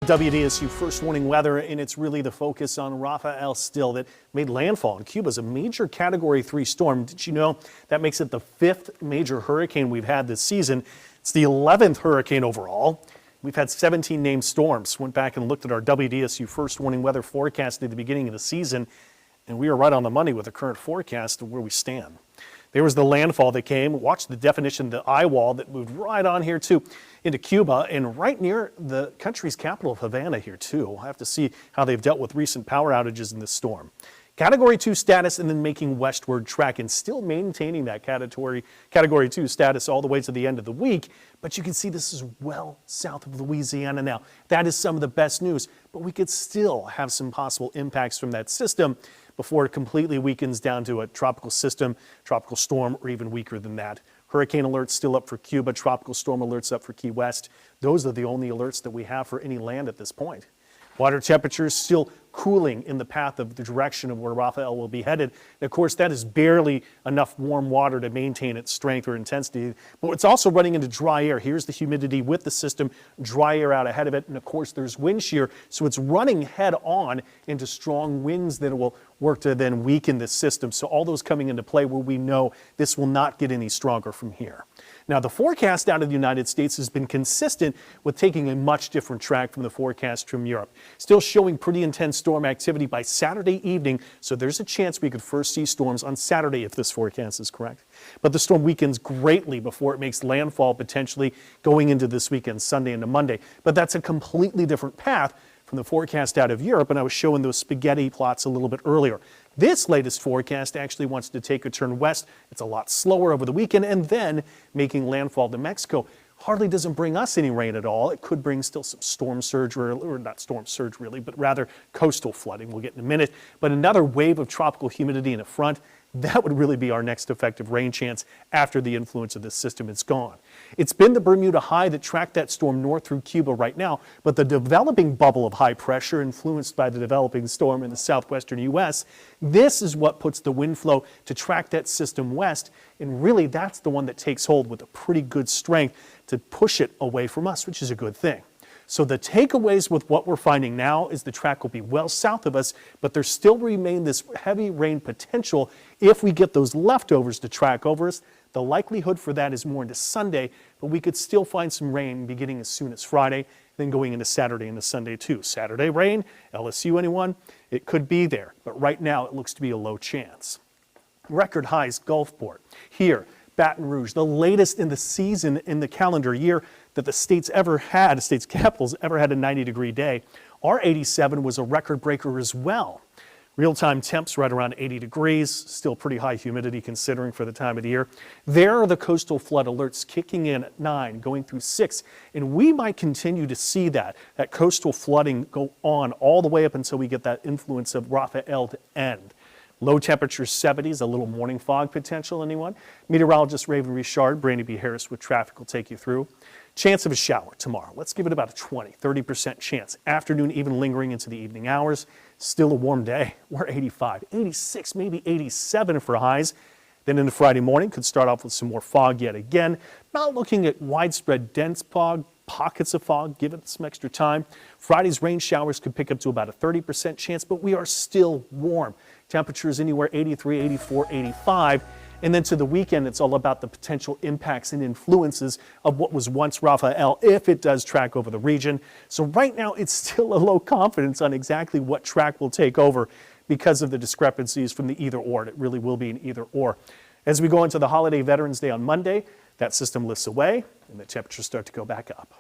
WDSU first warning weather, and it's really the focus on Rafael still that made landfall in Cuba as a major Category 3 storm. Did you know that makes it the 5th major hurricane we've had this season? It's the 11th hurricane overall. We've had 17 named storms. Went back and looked at our WDSU first warning weather forecast at the beginning of the season, and we are right on the money with the current forecast of where we stand. There was the landfall that came. Watch the definition, the eye wall that moved right on here too into Cuba and right near the country's capital of Havana here too. We'll have to see how they've dealt with recent power outages in this storm. Category 2 status and then making westward track and still maintaining that Category 2 status all the way to the end of the week. But you can see this is well south of Louisiana now. That is some of the best news, but we could still have some possible impacts from that system before it completely weakens down to a tropical system, tropical storm, or even weaker than that. Hurricane alerts still up for Cuba, tropical storm alerts up for Key West. Those are the only alerts that we have for any land at this point. Water temperatures still cooling in the path of the direction of where Rafael will be headed. And of course, that is barely enough warm water to maintain its strength or intensity, but it's also running into dry air. Here's the humidity with the system, dry air out ahead of it, and of course there's wind shear, so it's running head on into strong winds that will work to then weaken the system. So all those coming into play where we know this will not get any stronger from here. Now, the forecast out of the United States has been consistent with taking a much different track from the forecast from Europe. Still showing pretty intense storm activity by Saturday evening, so there's a chance we could first see storms on Saturday if this forecast is correct. But the storm weakens greatly before it makes landfall potentially going into this weekend, Sunday into Monday. But that's a completely different path from the forecast out of Europe, and I was showing those spaghetti plots a little bit earlier. This latest forecast actually wants to take a turn west. It's a lot slower over the weekend and then making landfall to Mexico. Hardly doesn't bring us any rain at all. It could bring still some storm surge, or not storm surge really, but rather coastal flooding. We'll get in a minute. But another wave of tropical humidity in a front. That would really be our next effective rain chance after the influence of this system is gone. It's been the Bermuda high that tracked that storm north through Cuba right now, but the developing bubble of high pressure influenced by the developing storm in the southwestern U.S., this is what puts the wind flow to track that system west, and really that's the one that takes hold with a pretty good strength to push it away from us, which is a good thing. So the takeaways with what we're finding now is the track will be well south of us, but there still remain this heavy rain potential if we get those leftovers to track over us. The likelihood for that is more into Sunday, but we could still find some rain beginning as soon as Friday, then going into Saturday and Sunday too. Saturday rain, LSU anyone? It could be there, but right now it looks to be a low chance. Record highs Gulfport. Here, Baton Rouge, the latest in the season in the calendar year that the state's capitals ever had a 90-degree day. Our 87 was a record breaker as well. Real-time temps right around 80 degrees, still pretty high humidity considering for the time of the year. There are the coastal flood alerts kicking in at 9, going through 6, and we might continue to see that coastal flooding go on all the way up until we get that influence of Rafael to end. Low temperatures 70s, a little morning fog potential, anyone? Meteorologist Raven Richard, Brandy B. Harris with traffic will take you through. Chance of a shower tomorrow. Let's give it about a 30% chance. Afternoon even lingering into the evening hours. Still a warm day. We're 85, 86, maybe 87 for highs. Then into Friday morning, could start off with some more fog yet again. Not looking at widespread dense fog, pockets of fog, give it some extra time. Friday's rain showers could pick up to about a 30% chance, but we are still warm. Temperatures anywhere 83, 84, 85. And then to the weekend, it's all about the potential impacts and influences of what was once Rafael, if it does track over the region. So right now, it's still a low confidence on exactly what track will take over because of the discrepancies from the either or. It really will be an either or. As we go into the holiday Veterans Day on Monday, that system lifts away and the temperatures start to go back up.